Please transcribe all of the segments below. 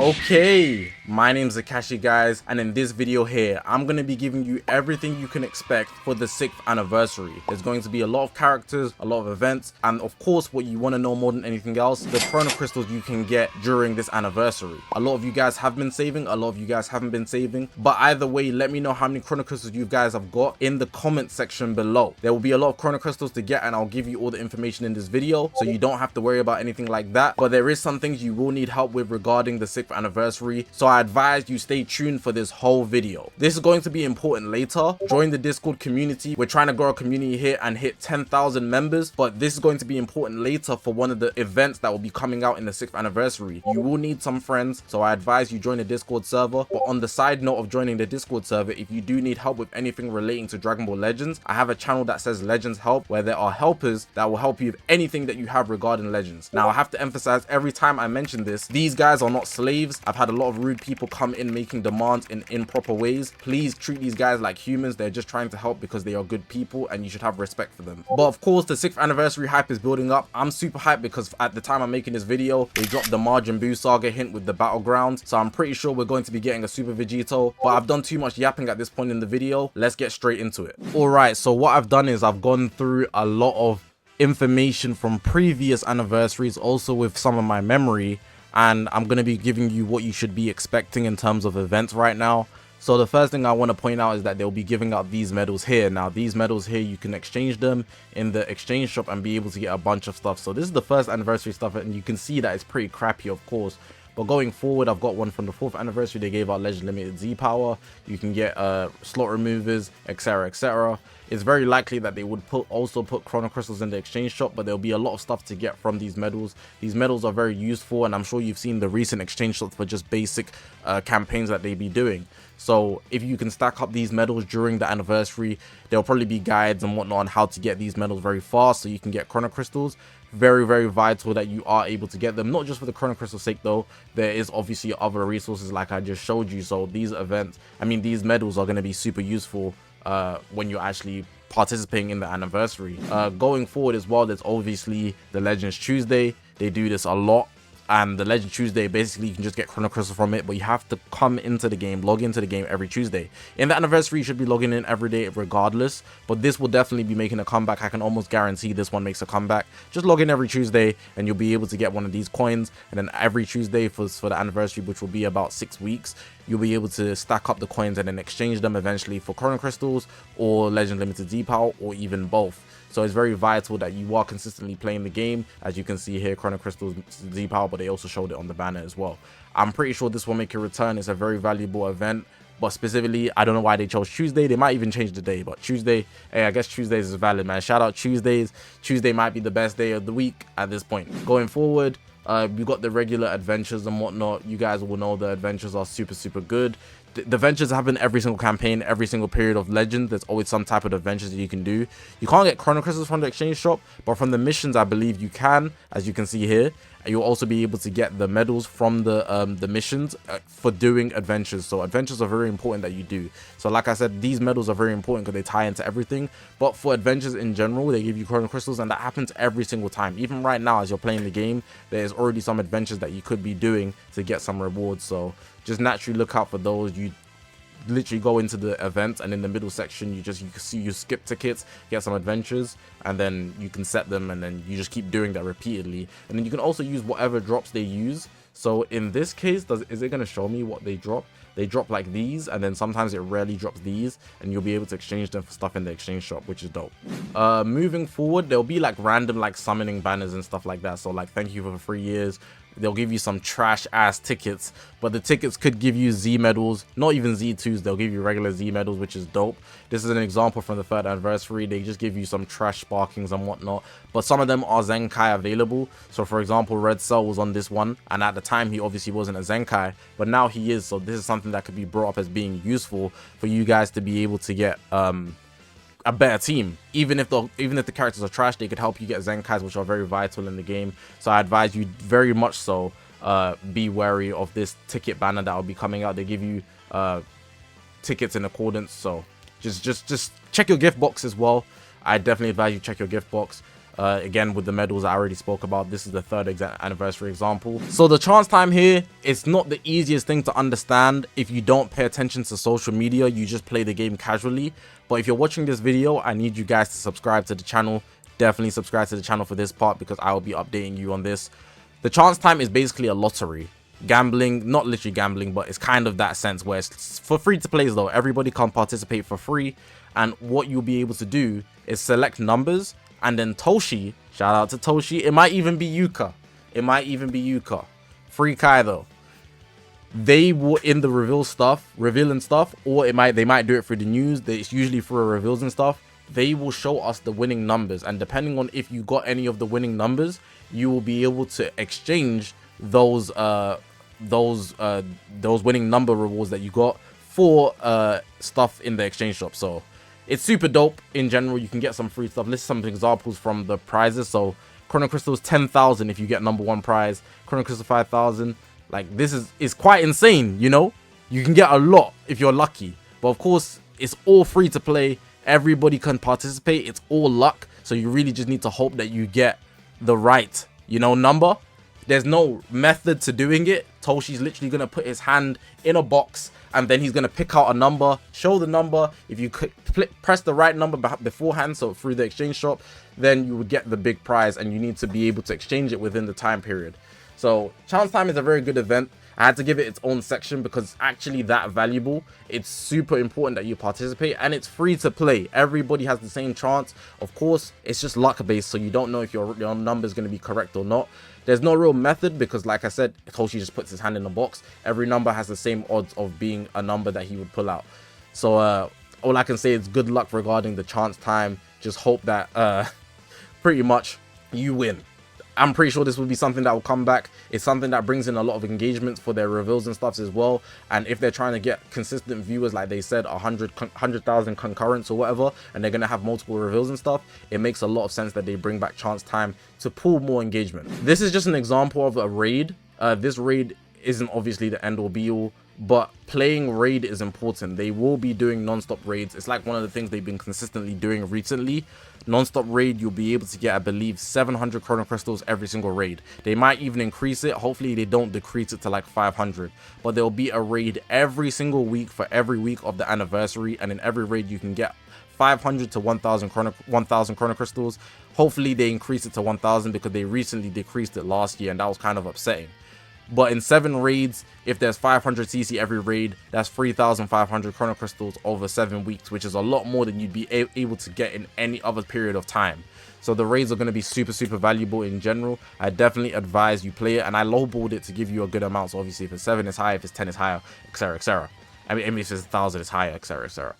Okay, my name's Zakashi, guys, and in this video here, I'm going to be giving you everything you can expect for the 6th anniversary. There's going to be a lot of characters, a lot of events, and of course, what you want to know more than anything else, the Chrono crystals you can get during this anniversary. A lot of you guys have been saving, a lot of you guys haven't been saving, but either way, let me know how many Chrono crystals you guys have got in the comment section below. There will be a lot of Chrono crystals to get, and I'll give you all the information in this video, so you don't have to worry about anything like that, but there is some things you will need help with regarding the 6th anniversary, so I advise you stay tuned for this whole video. This is going to be important later. Join the Discord community. We're trying to grow a community here and hit 10,000 members, but this is going to be important later for one of the events that will be coming out in the 6th anniversary. You will need some friends, so I advise you join the Discord server. But on the side note of joining the Discord server, if you do need help with anything relating to Dragon Ball Legends, I have a channel that says Legends Help, where there are helpers that will help you with anything that you have regarding Legends. Now, I have to emphasize every time I mention this, these guys are not slaves. I've had a lot of rude people come in making demands in improper ways. Please treat these guys like humans. They're just trying to help because they are good people and you should have respect for them. But of course, the 6th anniversary hype is building up. I'm super hyped because at the time I'm making this video, they dropped the Majin Buu saga hint with the battlegrounds, so I'm pretty sure we're going to be getting a Super Vegito. But I've done too much yapping at this point in the video. Let's get straight into it. Alright, so what I've done is I've gone through a lot of information from previous anniversaries, also with some of my memory, and I'm going to be giving you what you should be expecting in terms of events right now. So the first thing I want to point out is that they'll be giving out these medals here. Now these medals here, you can exchange them in the exchange shop and be able to get a bunch of stuff. So this is the first anniversary stuff, and you can see that it's pretty crappy, of course. But going forward, I've got one from the 4th anniversary. They gave out Legend Limited Z Power. You can get slot removers, etc, etc. It's very likely that they would also put Chrono crystals in the exchange shop, but there'll be a lot of stuff to get from these medals. These medals are very useful, and I'm sure you've seen the recent exchange shops for just basic campaigns that they be doing. So if you can stack up these medals during the anniversary, there'll probably be guides and whatnot on how to get these medals very fast so you can get Chrono crystals. Very, very vital that you are able to get them, not just for the Chrono crystal sake though. There is obviously other resources like I just showed you. So these these medals are going to be super useful when you're actually participating in the anniversary. Going forward as well, there's obviously the Legends Tuesday. They do this a lot. And the Legend Tuesday, basically you can just get Chrono crystals from it, but you have to come into the game, log into the game every Tuesday. In the anniversary, you should be logging in every day regardless, but this will definitely be making a comeback. I can almost guarantee this one makes a comeback. Just log in every Tuesday and you'll be able to get one of these coins, and then every Tuesday for the anniversary, which will be about 6 weeks, you'll be able to stack up the coins and then exchange them eventually for Chrono crystals or Legend Limited Z Power, or even both. So it's very vital that you are consistently playing the game. As you can see here, Chrono crystals, Z Power, but they also showed it on the banner as well. I'm pretty sure this will make a return. It's a very valuable event, but specifically, I don't know why they chose Tuesday. They might even change the day, but Tuesday, hey, I guess Tuesdays is valid, man. Shout out Tuesdays. Tuesday might be the best day of the week at this point. Going forward, we got the regular adventures and whatnot. You guys will know the adventures are super good. The adventures happen every single campaign, every single period of Legend. There's always some type of adventures that you can do. You can't get Chrono crystals from the exchange shop, but from the missions, I believe you can, as you can see here. And you'll also be able to get the medals from the missions for doing adventures. So adventures are very important that you do. So like I said, these medals are very important because they tie into everything. But for adventures in general, they give you Chrono crystals, and that happens every single time. Even right now, as you're playing the game, there's already some adventures that you could be doing to get some rewards. So just naturally look out for those. You literally go into the event, and in the middle section you skip tickets, get some adventures, and then you can set them, and then you just keep doing that repeatedly. And then you can also use whatever drops they use. So in this case, is it going to show me what they drop? They drop like these, and then sometimes it rarely drops these, and you'll be able to exchange them for stuff in the exchange shop, which is dope. Moving forward, there'll be like random like summoning banners and stuff like that. So like, thank you for the 3 years. They'll give you some trash ass tickets, but the tickets could give you Z medals, not even Z2s. They'll give you regular Z medals, which is dope. This is an example from the 3rd anniversary. They just give you some trash sparkings and whatnot, but some of them are Zenkai available. So for example, Red Cell was on this one, and at the time he obviously wasn't a Zenkai, but now he is. So this is something that could be brought up as being useful for you guys to be able to get a better team. Even if the characters are trash, they could help you get Zenkais, which are very vital in the game. So I advise you very much so be wary of this ticket banner that will be coming out. They give you tickets in accordance, so just check your gift box as well. I definitely advise you check your gift box. Again, with the medals I already spoke about, this is the 3rd anniversary example. So the chance time here, it's not the easiest thing to understand if you don't pay attention to social media, you just play the game casually. But if you're watching this video, I need you guys to subscribe to the channel. Definitely subscribe to the channel for this part, because I will be updating you on this. The chance time is basically a lottery. Gambling, not literally gambling, but it's kind of that sense where it's for free to play though. Everybody can participate for free. And what you'll be able to do is select numbers, and then Toshi, shout out to Toshi, it might even be Yuka. It might even be Yuka. Free Kai though. They will in the revealing stuff, or they might do it through the news. It's usually through reveals and stuff. They will show us the winning numbers, and depending on if you got any of the winning numbers, you will be able to exchange those winning number rewards that you got for stuff in the exchange shop. So it's super dope in general. You can get some free stuff. List some examples from the prizes. So Chrono Crystals 10,000 if you get #1 prize. Chrono Crystal 5,000. Like, this is quite insane, you know? You can get a lot if you're lucky. But of course, it's all free to play. Everybody can participate. It's all luck. So you really just need to hope that you get the right, you know, number. There's no method to doing it. Toshi's literally going to put his hand in a box, and then he's going to pick out a number, show the number. If you press the right number beforehand, so through the exchange shop, then you would get the big prize, and you need to be able to exchange it within the time period. So chance time is a very good event. I had to give it its own section because it's actually that valuable. It's super important that you participate, and it's free to play. Everybody has the same chance. Of course, it's just luck based, so you don't know if your number is going to be correct or not. There's no real method because, like I said, Toshi just puts his hand in the box. Every number has the same odds of being a number that he would pull out. So all I can say is good luck regarding the chance time. Just hope that pretty much you win. I'm pretty sure this will be something that will come back. It's something that brings in a lot of engagements for their reveals and stuff as well. And if they're trying to get consistent viewers, like they said, 100,000 concurrents or whatever, and they're going to have multiple reveals and stuff, it makes a lot of sense that they bring back chance time to pull more engagement. This is just an example of a raid. This raid isn't obviously the end all be all, but playing raid is important. They will be doing non-stop raids. It's like one of the things they've been consistently doing recently. Non-stop raid, you'll be able to get, I believe, 700 Chrono Crystals every single raid. They might even increase it. Hopefully they don't decrease it to like 500, but there'll be a raid every single week for every week of the anniversary, and in every raid you can get 500 to 1,000 Chrono Crystals. Hopefully they increase it to 1,000 because they recently decreased it last year, and that was kind of upsetting. But in 7 raids, if there's 500 CC every raid, that's 3,500 Chrono Crystals over 7 weeks, which is a lot more than you'd be able to get in any other period of time. So the raids are going to be super valuable in general. I definitely advise you play it, and I lowballed it to give you a good amount. So obviously if it's 7 it's high, if it's 10 it's higher, etc, etc. I mean if it's 1,000 it's higher, etc, etc.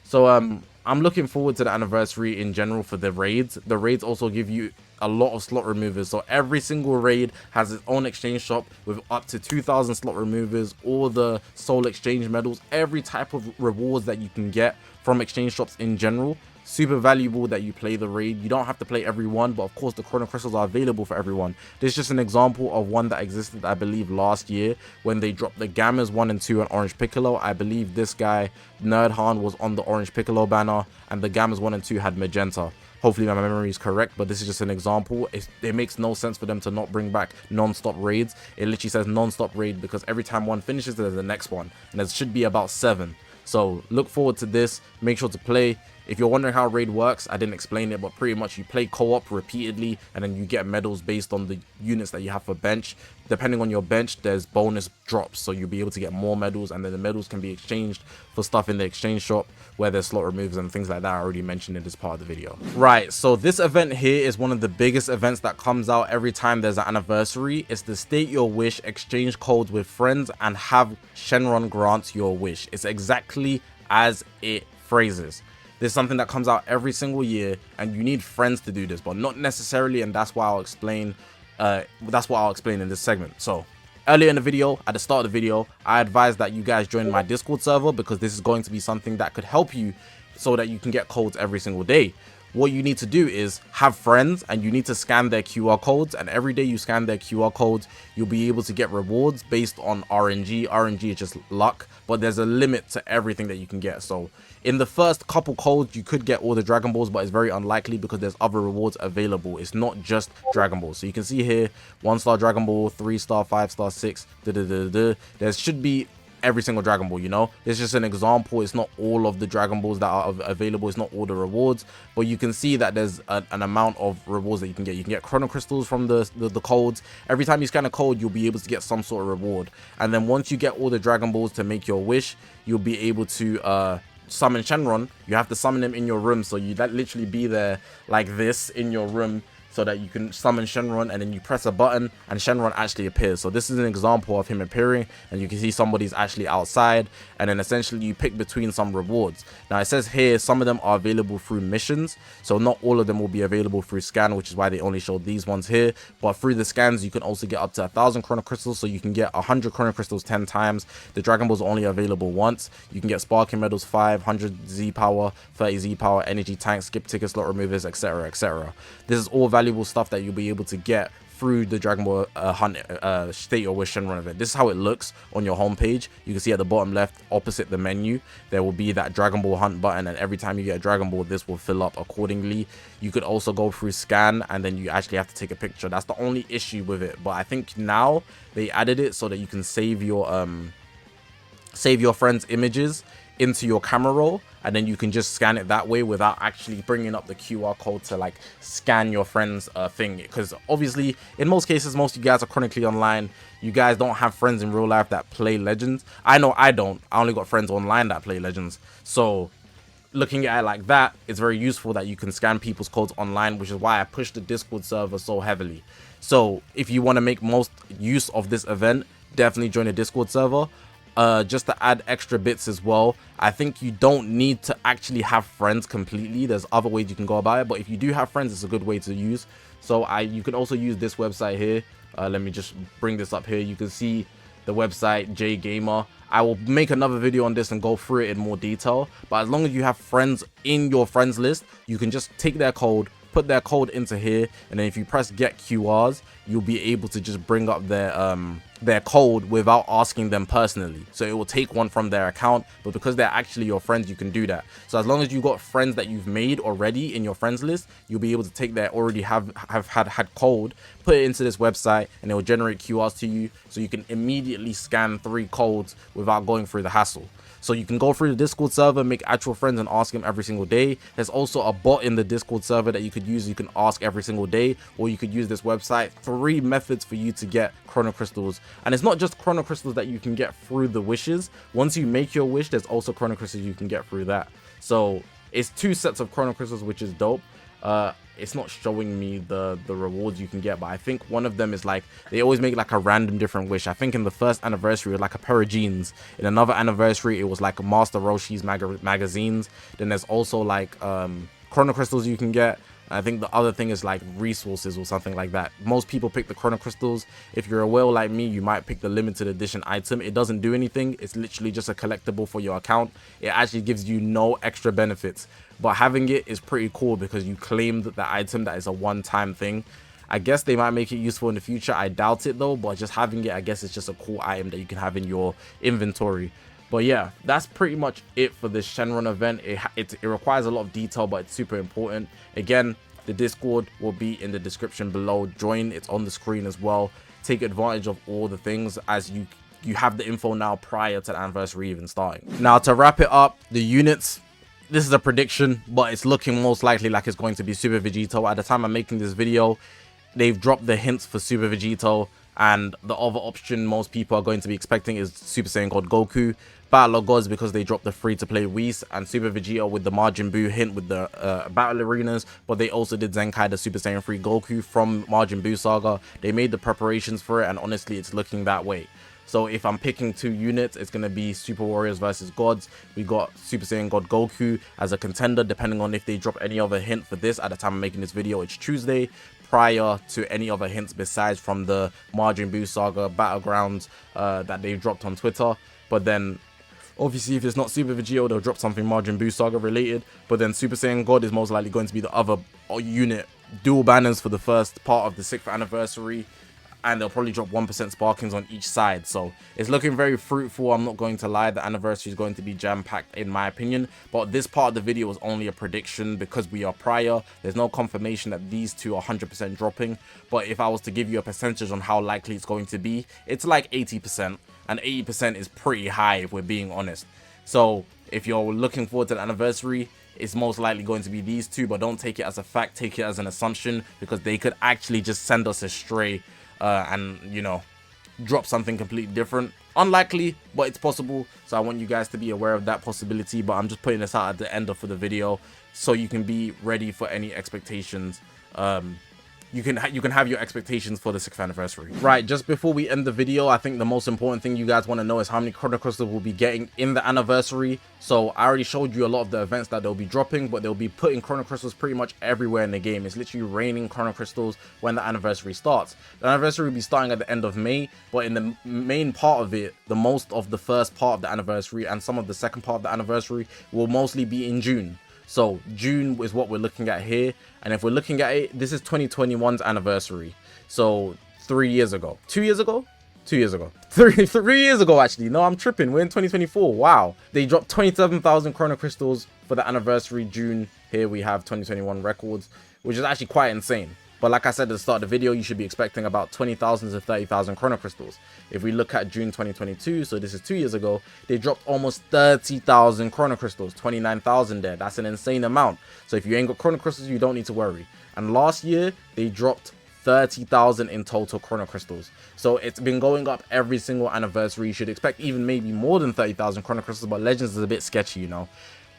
So I'm looking forward to the anniversary in general for the raids. The raids also give you a lot of slot removers, so every single raid has its own exchange shop with up to 2,000 slot removers, all the soul exchange medals, every type of rewards that you can get from exchange shops in general. Super valuable that you play the raid. You don't have to play every one, but of course the Chrono Crystals are available for everyone. This is just an example of one that existed, I believe, last year when they dropped the Gammas 1 and 2 and Orange Piccolo. I believe this guy Nerdhan was on the Orange Piccolo banner, and the Gammas 1 and 2 had magenta. Hopefully my memory is correct, but this is just an example. It makes no sense for them to not bring back non-stop raids. It literally says non-stop raid because every time one finishes, there's the next one, and there should be about 7. So look forward to this. Make sure to play. If you're wondering how raid works, I didn't explain it, but pretty much you play co-op repeatedly, and then you get medals based on the units that you have for bench. Depending on your bench, there's bonus drops, so you'll be able to get more medals, and then the medals can be exchanged for stuff in the exchange shop where there's slot removers and things like that. I already mentioned in this part of the video. Right, so this event here is one of the biggest events that comes out every time there's an anniversary. It's the State Your Wish, exchange codes with friends, and have Shenron grant your wish. It's exactly as it phrases. This is something that comes out every single year, and you need friends to do this, but not necessarily, and that's why I'll explain. That's what I'll explain in this segment. So earlier in the video, at the start of the video, I advised that you guys join my Discord server because this is going to be something that could help you so that you can get codes every single day. what you need to do is have friends and you need to scan their QR codes, and every day you scan their QR codes, you'll be able to get rewards based on RNG. RNG is just luck, but there's a limit to everything that you can get. So in the first couple codes you could get all the Dragon Balls, but it's very unlikely because there's other rewards available. It's not just Dragon Balls. So you can see here 1-star Dragon Ball, 3-star, 5-star, 6 there should be every single Dragon Ball, you know. It's just an example. It's not all of the Dragon Balls that are available. It's not all the rewards, but you can see that there's an amount of rewards that you can get. You can get Chrono Crystals from the codes. Every time you scan a code, you'll be able to get some sort of reward. And then once you get all the Dragon Balls to make your wish, you'll be able to summon Shenron. You have to summon him in your room, so you literally be there like this in your room, so that you can summon Shenron, and then you press a button and Shenron actually appears. So this is an example of him appearing, and you can see somebody's actually outside, and then essentially you pick between some rewards. Now it says here some of them are available through missions, so not all of them will be available through scan, which is why they only showed these ones here. But through the scans you can also get up to 1,000 Chrono Crystals, so you can get 100 Chrono Crystals 10 times. The Dragon Balls are only available once. You can get Sparking Medals 500 Z Power, 30 Z Power, Energy Tanks, Skip Tickets, Slot Removers, etc, etc. This is all valuable stuff that you'll be able to get through the Dragon Ball Hunt State Your Wish Shenron event. This is how it looks on your homepage. You can see at the bottom left opposite the menu there will be that Dragon Ball Hunt button, and every time you get a Dragon Ball this will fill up accordingly. You could also go through scan, and then you actually have to take a picture. That's the only issue with it, but I think now they added it so that you can save your friends' images into your camera roll, and then you can just scan it that way without actually bringing up the QR code to like scan your friend's thing. Because obviously in most cases, most of you guys are chronically online. You guys don't have friends in real life that play Legends. I know I don't. I only got friends online that play Legends. So looking at it like that, it's very useful that you can scan people's codes online, which is why I push the Discord server so heavily. So if you want to make most use of this event, definitely join the Discord server. Just to add extra bits as well, I think you don't need to actually have friends completely. There's other ways you can go about it, but if you do have friends, it's a good way to use. So you can also use this website here. Let me just bring this up here. You can see the website JGamer. I will make another video on this and go through it in more detail, but as long as you have friends in your friends list, you can just take their code, put their code into here, and then if you press get QRs, you'll be able to just bring up their code without asking them personally. So it will take one from their account, but because they're actually your friends, you can do that. So as long as you've got friends that you've made already in your friends list, you'll be able to take their already had code, put it into this website, and it will generate QRs to you, so you can immediately scan 3 codes without going through the hassle. So you can go through the Discord server, make actual friends, and ask them every single day. There's also a bot in the Discord server that you could use. You can ask every single day, or you could use this website. 3 methods for you to get Chrono Crystals. And it's not just Chrono Crystals that you can get through the wishes. Once you make your wish, there's also Chrono Crystals you can get through that. So it's 2 sets of Chrono Crystals, which is dope. It's not showing me the rewards you can get, but I think one of them is like, they always make like a random different wish. I think in the first anniversary it was like a pair of jeans. In another anniversary it was like Master Roshi's magazines. Then there's also like Chrono Crystals you can get. I think the other thing is like resources or something like that. Most people pick the Chrono Crystals. If you're a whale like me, you might pick the limited edition item. It doesn't do anything. It's literally just a collectible for your account. It actually gives you no extra benefits, but having it is pretty cool because you claimed the item that is a one-time thing. I guess they might make it useful in the future. I doubt it though, but just having it, I guess it's just a cool item that you can have in your inventory. But yeah, that's pretty much it for this Shenron event. It requires a lot of detail, but it's super important. Again, the Discord will be in the description below. Join, it's on the screen as well. Take advantage of all the things as you have the info now prior to the anniversary even starting. Now to wrap it up, the units, this is a prediction, but it's looking most likely like it's going to be Super Vegito. At the time I'm making this video, they've dropped the hints for Super Vegito, and the other option most people are going to be expecting is Super Saiyan God Goku. Battle of Gods because they dropped the free-to-play Whis, and Super Vegeta with the Majin Buu hint with the battle arenas, but they also did Zenkai the Super Saiyan 3 Goku from Majin Buu Saga. They made the preparations for it, and honestly it's looking that way. So if I'm picking 2 units, it's going to be Super Warriors versus Gods. We got Super Saiyan God Goku as a contender, depending on if they drop any other hint for this. At the time I'm making this video, it's Tuesday, prior to any other hints besides from the Majin Buu Saga Battlegrounds that they've dropped on Twitter. But then Obviously, if it's not Super Vegito, they'll drop something Majin Buu Saga related. But then Super Saiyan God is most likely going to be the other unit. Dual banners for the first part of the 6th anniversary. And they'll probably drop 1% sparkings on each side. So it's looking very fruitful. I'm not going to lie. The anniversary is going to be jam-packed in my opinion. But this part of the video is only a prediction because we are prior. There's no confirmation that these two are 100% dropping. But if I was to give you a percentage on how likely it's going to be, it's like 80%. And 80% is pretty high if we're being honest. So if you're looking forward to the anniversary, it's most likely going to be these two. But don't take it as a fact. Take it as an assumption because they could actually just send us astray. And, you know, drop something completely different. Unlikely, but it's possible. So I want you guys to be aware of that possibility. But I'm just putting this out at the end of the video so you can be ready for any expectations. You can have your expectations for the 6th anniversary. Right, just before we end the video, I think the most important thing you guys want to know is how many Chrono Crystals we'll be getting in the anniversary. So I already showed you a lot of the events that they'll be dropping, but they'll be putting Chrono Crystals pretty much everywhere in the game. It's literally raining Chrono Crystals when the anniversary starts. The anniversary will be starting at the end of May, but in the main part of it, the most of the first part of the anniversary and some of the second part of the anniversary will mostly be in June. So June is what we're looking at here. And if we're looking at it, this is 2021's anniversary. So 3 years ago, 2 years ago, 2 years ago, 3 years ago, actually. No, I'm tripping. We're in 2024. Wow. They dropped 27,000 Chrono Crystals for the anniversary June. Here we have 2021 records, which is actually quite insane. But like I said at the start of the video, you should be expecting about 20,000 to 30,000 Chrono Crystals. If we look at June 2022, so this is 2 years ago, they dropped almost 30,000 Chrono Crystals, 29,000 there. That's an insane amount. So if you ain't got Chrono Crystals, you don't need to worry. And last year, they dropped 30,000 in total Chrono Crystals. So it's been going up every single anniversary. You should expect even maybe more than 30,000 Chrono Crystals, but Legends is a bit sketchy, you know.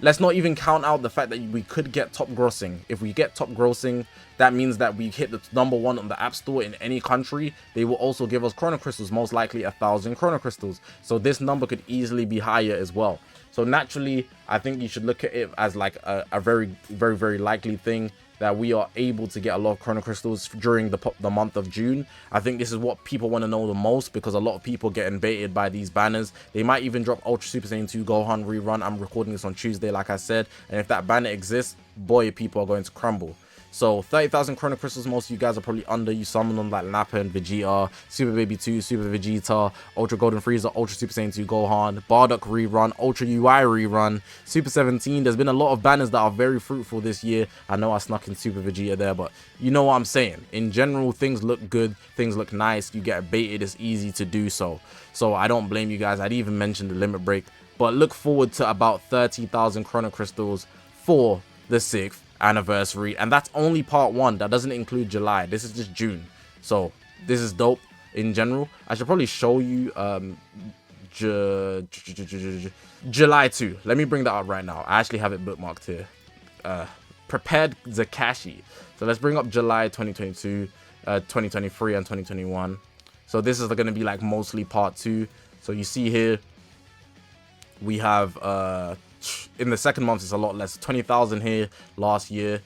Let's not even count out the fact that we could get top grossing. If we get top grossing, that means that we hit the #1 on the App Store in any country. They will also give us Chrono Crystals, most likely 1,000 Chrono Crystals. So this number could easily be higher as well. So naturally, I think you should look at it as like a very likely thing that we are able to get a lot of Chrono Crystals during the month of June. I think this is what people want to know the most because a lot of people getting baited by these banners. They might even drop Ultra Super Saiyan 2 Gohan rerun. I'm recording this on Tuesday, like I said. And if that banner exists, boy, people are going to crumble. So 30,000 Chrono Crystals, most of you guys are probably under. You summon them like Nappa and Vegeta, Super Baby 2, Super Vegeta, Ultra Golden Frieza, Ultra Super Saiyan 2 Gohan, Bardock rerun, Ultra UI rerun, Super 17. There's been a lot of banners that are very fruitful this year. I know I snuck in Super Vegeta there, but you know what I'm saying. In general, things look good, things look nice. You get baited, it's easy to do so. So I don't blame you guys. I'd even mention the limit break, but look forward to about 30,000 Chrono Crystals for the 6th anniversary, and that's only part 1. That doesn't include July. This is just June. So this is dope in general. I should probably show you July 2. Let me bring that up right now. I actually have it bookmarked here. Prepared Zakashi. So let's bring up July 2022, 2023 and 2021. So this is going to be like mostly part 2. So you see here we have in the second month it's a lot less, 20,000 here last year.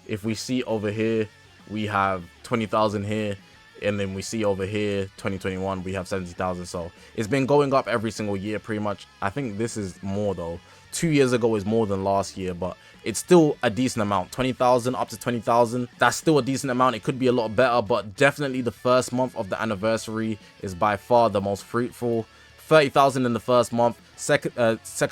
If we see over here, we have 20,000 here, and then we see over here 2021 we have 70,000. So it's been going up every single year pretty much. I think this is more though. 2 years ago is more than last year, but it's still a decent amount. 20,000 up to 20,000, that's still a decent amount. It could be a lot better, but definitely the first month of the anniversary is by far the most fruitful. 30,000 in the first month, second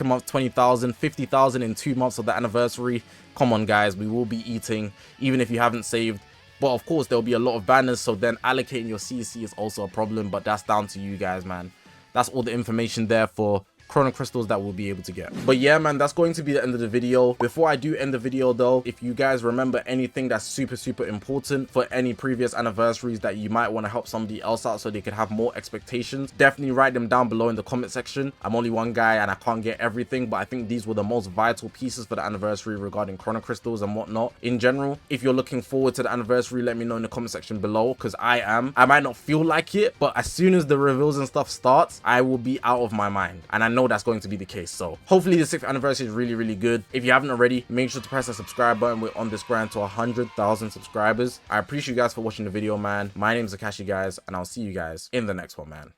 month 20,000, 50,000 in 2 months of the anniversary. Come on guys, we will be eating even if you haven't saved. But of course there'll be a lot of banners, so then allocating your CC is also a problem, but that's down to you guys, man. That's all the information there for Chrono Crystals that we'll be able to get. But yeah, man, that's going to be the end of the video. Before I do end the video though, if you guys remember anything that's super important for any previous anniversaries that you might want to help somebody else out so they could have more expectations, definitely write them down below in the comment section. I'm only one guy and I can't get everything, but I think these were the most vital pieces for the anniversary regarding Chrono Crystals and whatnot. In general, if you're looking forward to the anniversary, let me know in the comment section below, because I am. I might not feel like it, but as soon as the reveals and stuff starts, I will be out of my mind, and I know that's going to be the case. So hopefully the 6th anniversary is really good. If you haven't already, make sure to press the subscribe button. We're on this grind to 100,000 subscribers. I appreciate you guys for watching the video, man. My name is Zakashi, guys, and I'll see you guys in the next one, man.